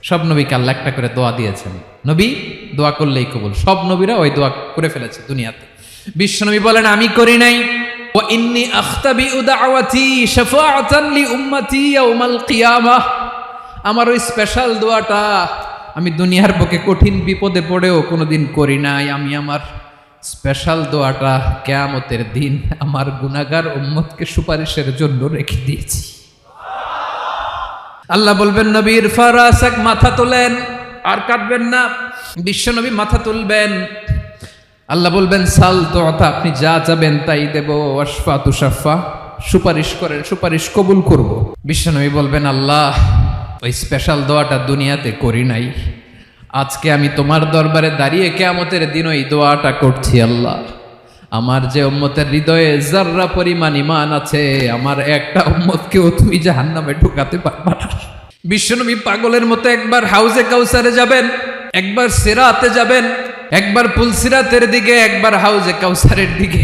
সব নবীকে আল্লাহ একটা করে দোয়া দিয়েছেন। নবী দোয়া করলেই কবুল। সব নবীরা ওই দোয়া করে ফেলেছে দুনিয়াতে। বিশ্বনবী বলেন আমি করি নাই। ওয়া ইন্নী আখতাবিউ দাওয়াতি শাফাআতান লি উম্মতি ইয়াউমাল কিয়ামাহ। আমার ওই স্পেশাল দোয়াটা আমি দুনিয়ার বুকে কঠিন বিপদে পড়েও কোনোদিন করি নাই। আমি আমার স্পেশাল দোয়াটা কিয়ামতের দিন আমার গুনাহগার উম্মতকে সুপারিশের জন্য রেখে দিয়েছি। আল্লাহ বলবেন নবীর ফারাসাক, মাথা তোলেন, আর কাটবেন না। বিশ্বনবী মাথা তুলবেন। আল্লাহ বলবেন সাল তোতা, আপনি যা চাবেন তাই দেব। ওয়াশফা তুশাফা, সুপারিশ করেন, সুপারিশ কবুল করব। বিশ্বনবী বলবেন আল্লাহ ওই স্পেশাল দোয়াটা দুনিয়াতে করি নাই, আজকে আমি তোমার দরবারে দাঁড়িয়ে কিয়ামতের দিন ওই দোয়াটা করছি। আল্লাহ আমার যে উম্মতের হৃদয়ে যাররা পরিমাণ ঈমান আছে, আমার একটা উম্মতকেও তুমি জাহান্নামে ঢুকাতে পারবা না। বিশ্বনবী পাগলের মতো একবার হাউজে কাউসারে যাবেন, একবার সিরাতে যাবেন, একবার পুলসিরাতের দিকে, একবার হাউজে কাউসারের দিকে।